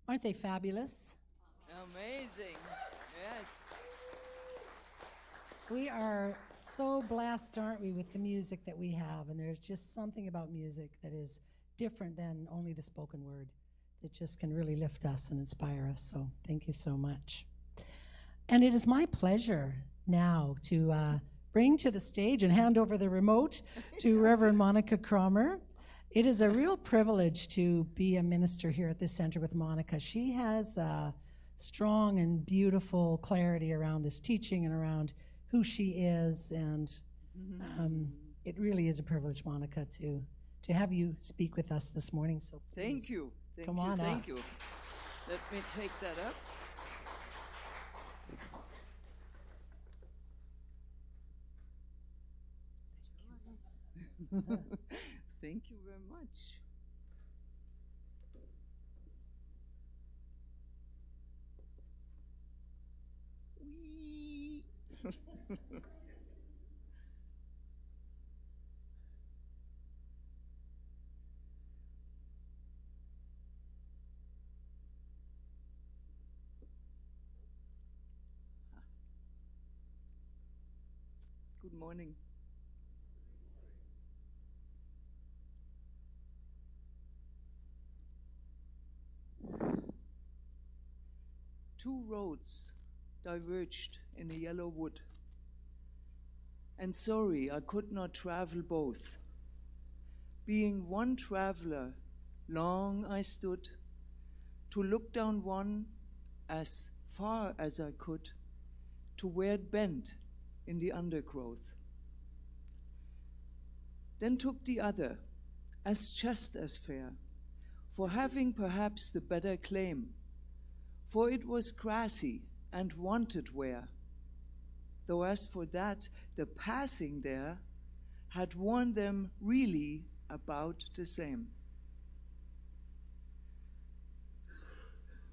Aren't they fabulous? Amazing. Yes. We are so blessed, aren't we, with the music that we have. And there's just something about music that is different than only the spoken word that just can really lift us and inspire us. So thank you so much. And it is my pleasure now to bring to the stage and hand over the remote to Reverend Monika Krammer. It is a real privilege to be a minister here at this center with Monika. She has a strong and beautiful clarity around this teaching and around who she is. And it really is a privilege, Monika, to have you speak with us this morning. So please, Thank you. come on Thank up. you. Let me take that up. Thank you very much. Whee! Good morning. Two roads diverged in a yellow wood, and sorry I could not travel both. Being one traveler, long I stood to look down one as far as I could, to where it bent in the undergrowth. Then took the other, as just as fair, for having perhaps the better claim, for it was grassy and wanted wear, though as for that, the passing there had worn them really about the same.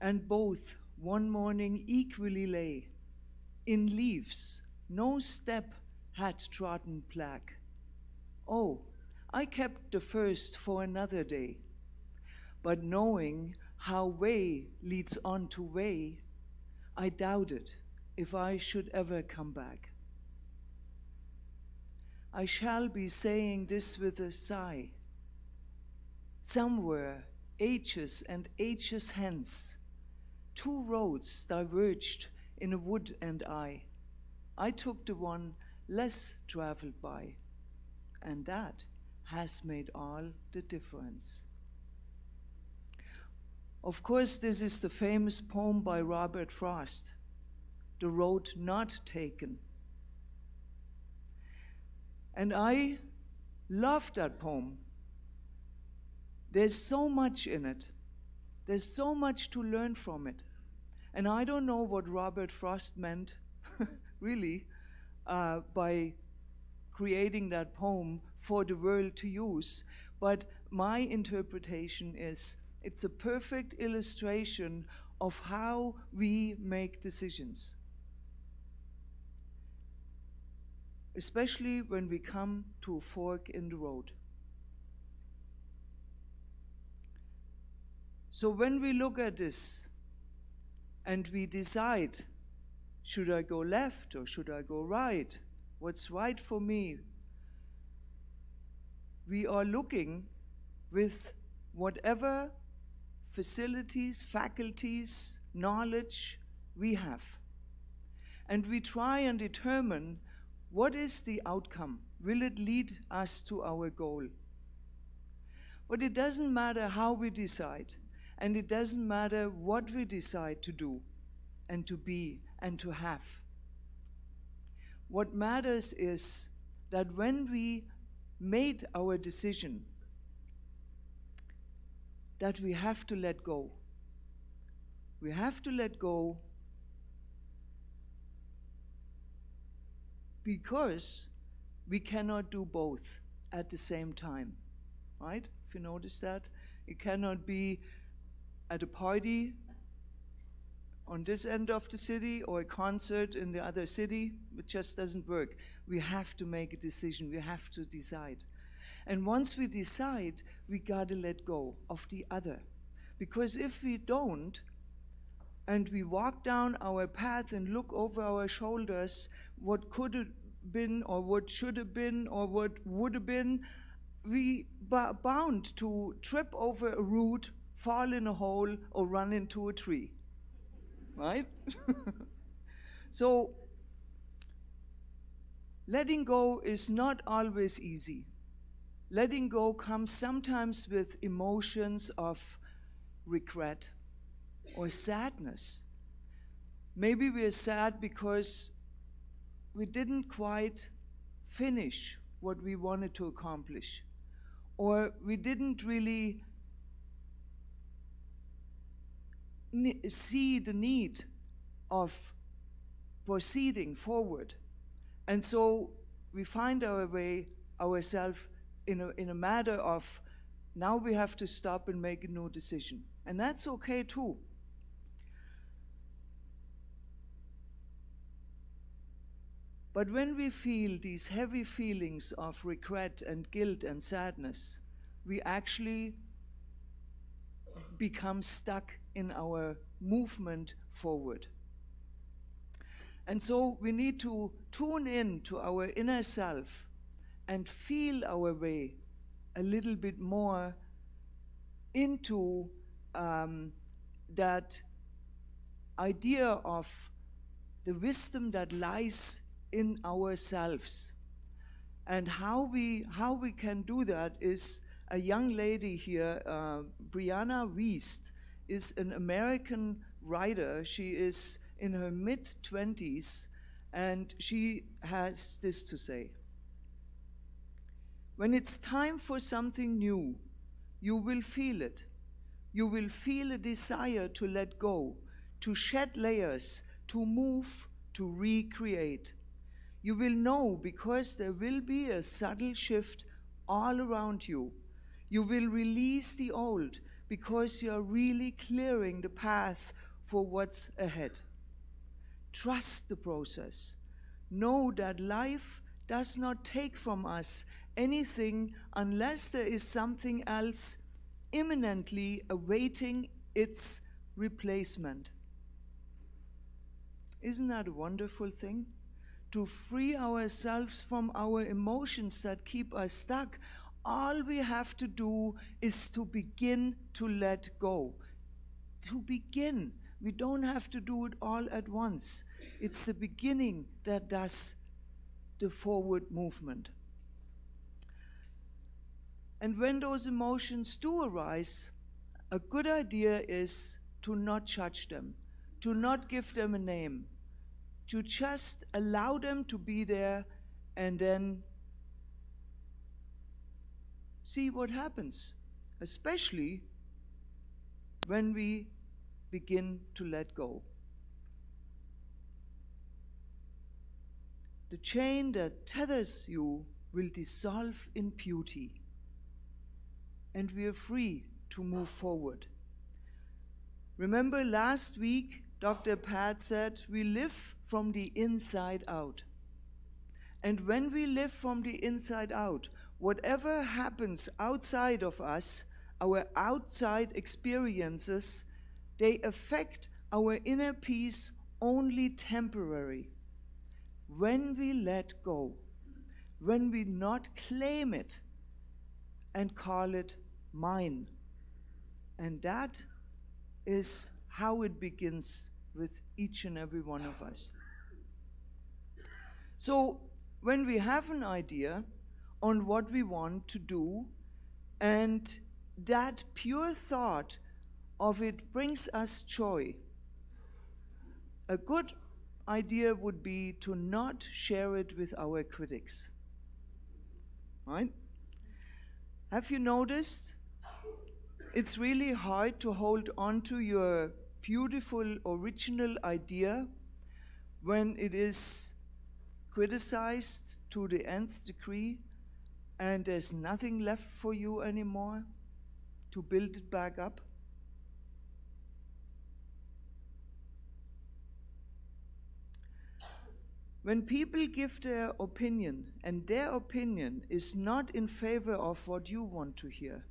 And both one morning equally lay, in leaves no step had trodden black. Oh, I kept the first for another day, but knowing how way leads on to way, I doubted if I should ever come back. I shall be saying this with a sigh. Somewhere, ages and ages hence, two roads diverged in a wood, and I took the one less traveled by, and that has made all the difference. Of course, this is the famous poem by Robert Frost, The Road Not Taken. And I love that poem. There's so much in it. There's so much to learn from it. And I don't know what Robert Frost meant, really, by creating that poem for the world to use. But my interpretation is it's a perfect illustration of how we make decisions, especially when we come to a fork in the road. So when we look at this and we decide, should I go left or should I go right? What's right for me? We are looking with whatever facilities, faculties, knowledge we have. And we try and determine what is the outcome. Will it lead us to our goal? But it doesn't matter how we decide, and it doesn't matter what we decide to do and to be and to have. What matters is that when we made our decision, that we have to let go. We have to let go because we cannot do both at the same time, right? If you notice that, you cannot be at a party on this end of the city or a concert in the other city. It just doesn't work. We have to make a decision. We have to decide. And once we decide, we gotta let go of the other. Because if we don't, and we walk down our path and look over our shoulders, what could have been, or what should have been, or what would have been, we bound to trip over a root, fall in a hole, or run into a tree. Right? So, letting go is not always easy. Letting go comes sometimes with emotions of regret or sadness. Maybe we are sad because we didn't quite finish what we wanted to accomplish, or we didn't really see the need of proceeding forward. And so we find ourselves in a matter of, now we have to stop and make a new decision. And that's okay too. But when we feel these heavy feelings of regret and guilt and sadness, we actually become stuck in our movement forward. And so we need to tune in to our inner self and feel our way a little bit more into that idea of the wisdom that lies in ourselves. And how we can do that is, a young lady here, Brianna Wiest, is an American writer. She is in her mid-20s, and she has this to say: when it's time for something new, you will feel it. You will feel a desire to let go, to shed layers, to move, to recreate. You will know because there will be a subtle shift all around you. You will release the old because you are really clearing the path for what's ahead. Trust the process. Know that life does not take from us anything unless there is something else imminently awaiting its replacement. Isn't that a wonderful thing? To free ourselves from our emotions that keep us stuck, all we have to do is to begin to let go. To begin. We don't have to do it all at once. It's the beginning that does the forward movement. And when those emotions do arise, a good idea is to not judge them, to not give them a name, to just allow them to be there and then see what happens, especially when we begin to let go. The chain that tethers you will dissolve in beauty, and we are free to move forward. Remember last week, Dr. Pat said, we live from the inside out. And when we live from the inside out, whatever happens outside of us, our outside experiences, they affect our inner peace only temporary. When we let go, when we not claim it and call it mine. And that is how it begins with each and every one of us. So when we have an idea on what we want to do, and that pure thought of it brings us joy, a good idea would be to not share it with our critics. Right? Have you noticed? It's really hard to hold on to your beautiful original idea when it is criticized to the nth degree and there's nothing left for you anymore to build it back up. When people give their opinion and their opinion is not in favor of what you want to hear,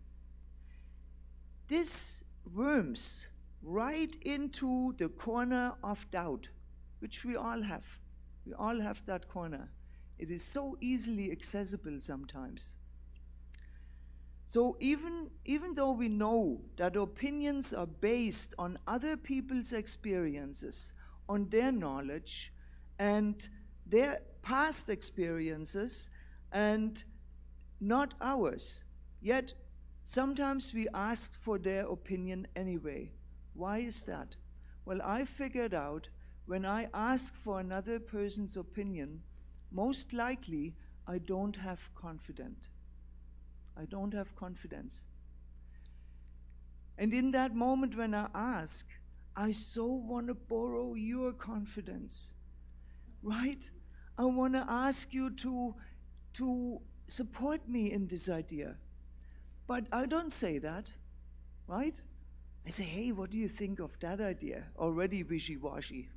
this worms right into the corner of doubt, which we all have. We all have that corner. It is so easily accessible sometimes. So even though we know that opinions are based on other people's experiences, on their knowledge and their past experiences and not ours, yet sometimes we ask for their opinion anyway. Why is that? Well, I figured out when I ask for another person's opinion, most likely I don't have confidence. I don't have confidence. And in that moment when I ask, I so want to borrow your confidence, right? I want to ask you to support me in this idea. But I don't say that, right? I say, hey, what do you think of that idea? Already wishy-washy.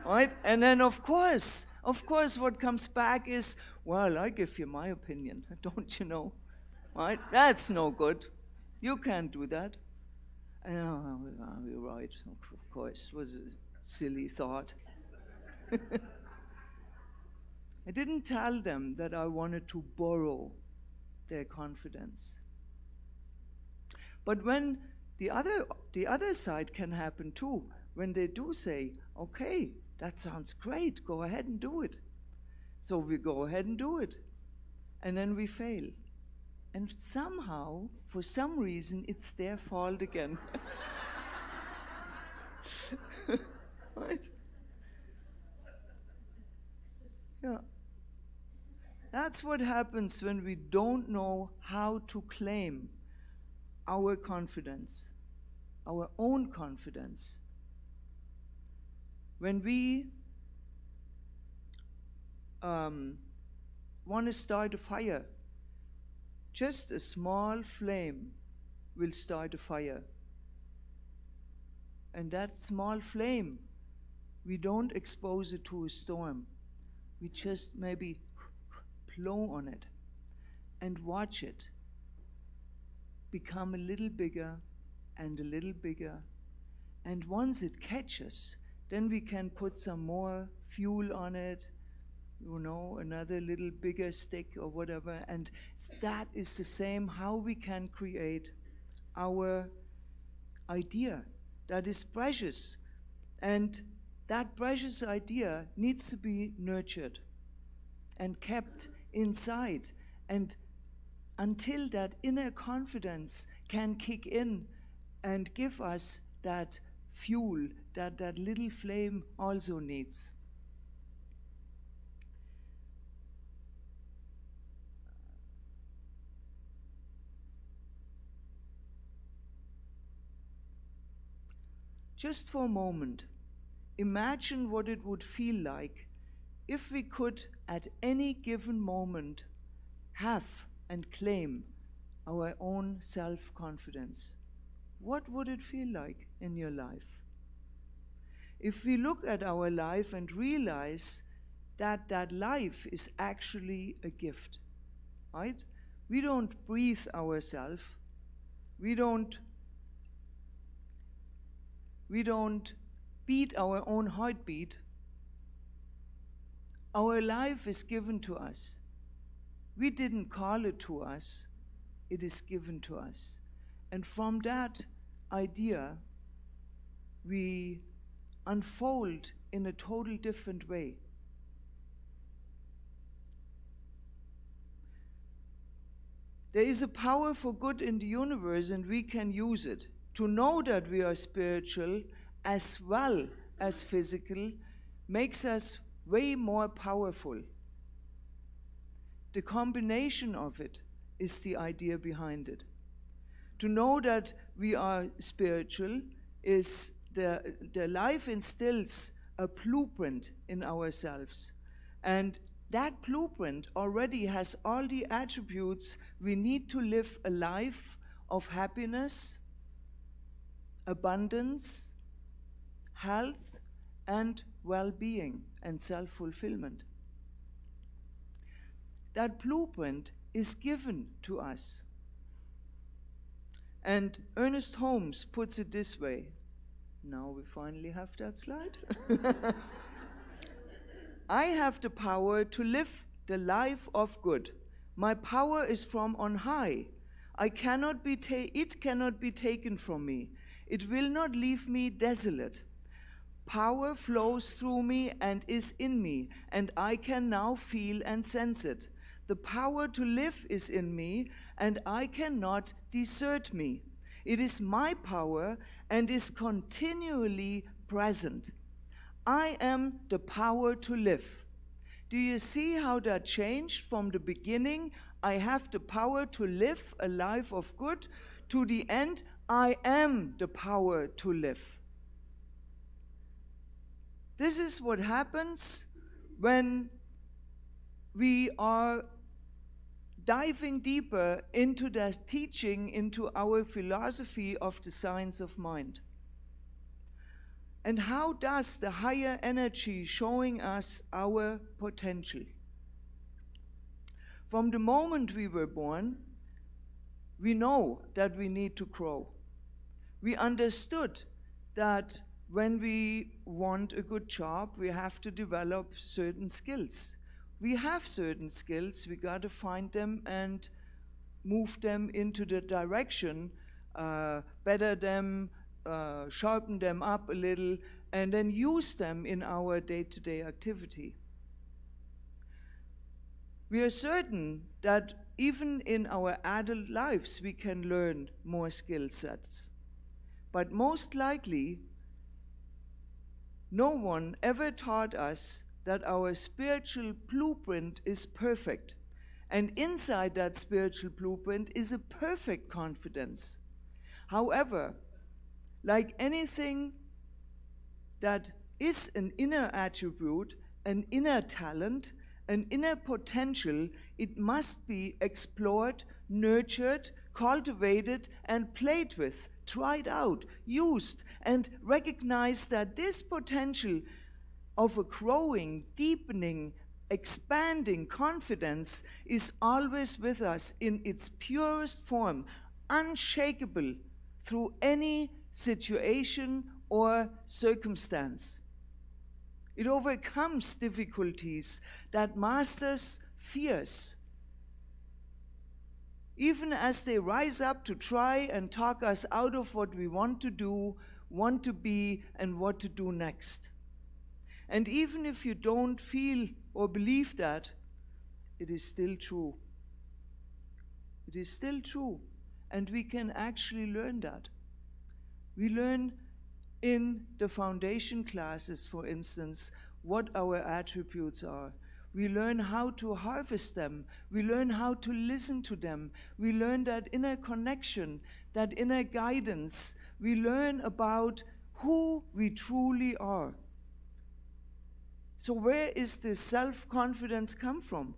Right? And then of course, what comes back is, well, I give you my opinion, don't you know? Right? That's no good. You can't do that. Oh, you're right, of course. It was a silly thought. I didn't tell them that I wanted to borrow their confidence. But when the other side can happen too, when they do say, okay, that sounds great, go ahead and do it. So we go ahead and do it. And then we fail. And somehow, for some reason, it's their fault again. Right? Yeah. That's what happens when we don't know how to claim our confidence, our own confidence. When we want to start a fire, just a small flame will start a fire. And that small flame, we don't expose it to a storm. We just maybe blow on it and watch it become a little bigger and a little bigger. And once it catches, then we can put some more fuel on it, another little bigger stick or whatever. And that is the same how we can create our idea that is precious. And that precious idea needs to be nurtured and kept inside, and until that inner confidence can kick in and give us that fuel that that little flame also needs. Just for a moment, imagine what it would feel like if we could at any given moment have and claim our own self-confidence. What would it feel like in your life? If we look at our life and realize that that life is actually a gift, right? We don't breathe ourselves. We don't beat our own heartbeat. Our life is given to us. We didn't call it to us. It is given to us. And from that idea, we unfold in a total different way. There is a power for good in the universe, and we can use it. To know that we are spiritual as well as physical makes us way more powerful. The combination of it is the idea behind it. To know that we are spiritual is the life instills a blueprint in ourselves. And that blueprint already has all the attributes we need to live a life of happiness, abundance, health, and well-being and self-fulfillment. That blueprint is given to us. And Ernest Holmes puts it this way. Now we finally have that slide. I have the power to live the life of good. My power is from on high. It cannot be taken from me. It will not leave me desolate. Power flows through me and is in me, and I can now feel and sense it. The power to live is in me, and I cannot desert me. It is my power and is continually present. I am the power to live. Do you see how that changed from the beginning? I have the power to live a life of good, to the end, I am the power to live. This is what happens when we are diving deeper into that teaching, into our philosophy of the science of mind. And how does the higher energy showing us our potential? From the moment we were born, we know that we need to grow. We understood that when we want a good job, we have to develop certain skills. We have certain skills, we got to find them and move them into the direction, better them, sharpen them up a little, and then use them in our day-to-day activity. We are certain that even in our adult lives we can learn more skill sets. But most likely, no one ever taught us that our spiritual blueprint is perfect. And inside that spiritual blueprint is a perfect confidence. However, like anything that is an inner attribute, an inner talent, an inner potential, it must be explored, nurtured, cultivated, and played with, tried out, used, and recognized that this potential of a growing, deepening, expanding confidence is always with us in its purest form, unshakable through any situation or circumstance. It overcomes difficulties, that masters fears. Even as they rise up to try and talk us out of what we want to do, want to be, and what to do next. And even if you don't feel or believe that, it is still true. It is still true. And we can actually learn that. We learn in the foundation classes, for instance, what our attributes are. We learn how to harvest them. We learn how to listen to them. We learn that inner connection, that inner guidance. We learn about who we truly are. So where is this self-confidence come from?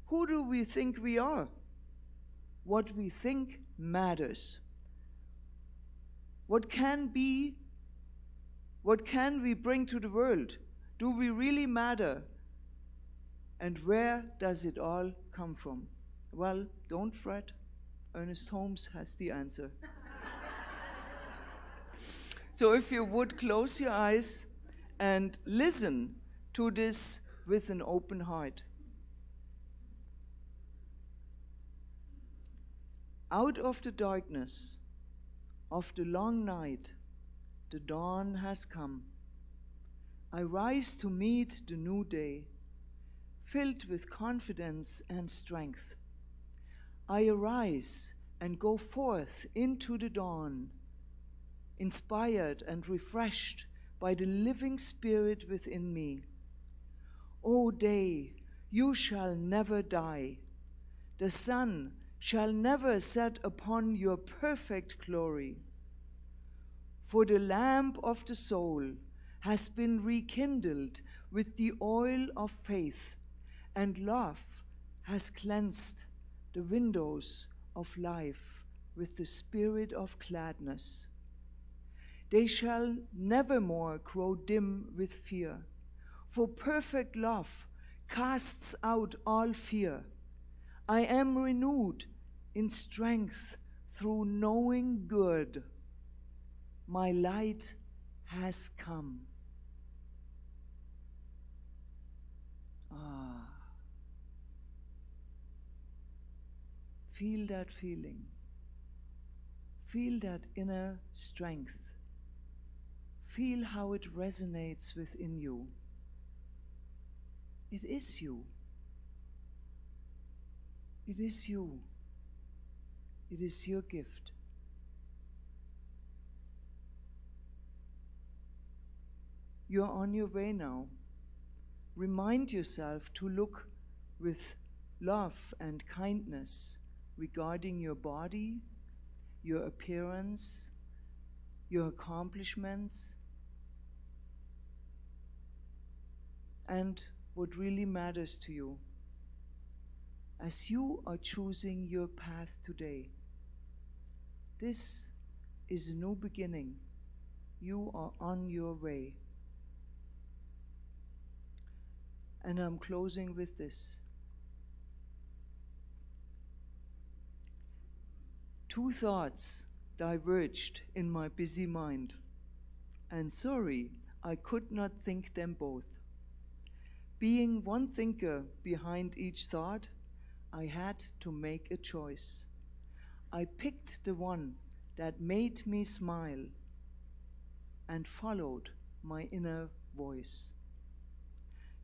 Who do we think we are? What we think matters. What can we bring to the world? Do we really matter? And where does it all come from? Well, don't fret. Ernest Holmes has the answer. So if you would close your eyes and listen to this with an open heart. Out of the darkness of the long night, the dawn has come. I rise to meet the new day, filled with confidence and strength. I arise and go forth into the dawn, inspired and refreshed by the living spirit within me. O day, you shall never die. The sun shall never set upon your perfect glory. For the lamp of the soul has been rekindled with the oil of faith, and love has cleansed the windows of life with the spirit of gladness. They shall nevermore grow dim with fear, for perfect love casts out all fear. I am renewed in strength through knowing good, my light has come. Ah. Feel that feeling. Feel that inner strength. Feel how it resonates within you. It is you. It is you. It is your gift. You're on your way now. Remind yourself to look with love and kindness regarding your body, your appearance, your accomplishments, and what really matters to you. As you are choosing your path today, this is a new beginning. You are on your way. And I'm closing with this. 2 thoughts diverged in my busy mind, and sorry, I could not think them both. Being one thinker behind each thought, I had to make a choice. I picked the one that made me smile and followed my inner voice.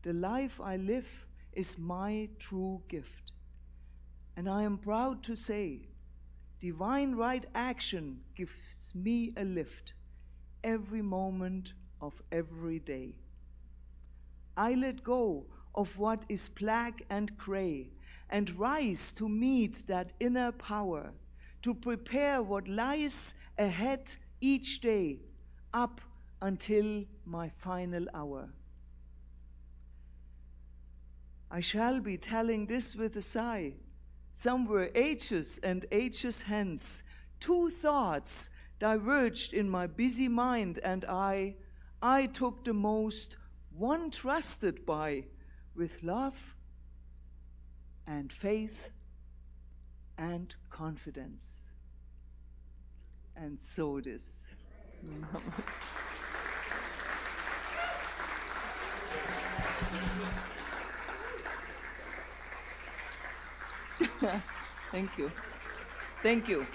The life I live is my true gift, and I am proud to say, divine right action gives me a lift every moment of every day. I let go of what is black and gray and rise to meet that inner power, to prepare what lies ahead each day, up until my final hour. I shall be telling this with a sigh. Somewhere ages and ages hence, 2 thoughts diverged in my busy mind, and I took the most one trusted by, with love and faith and confidence. And so it is. Thank you. Thank you.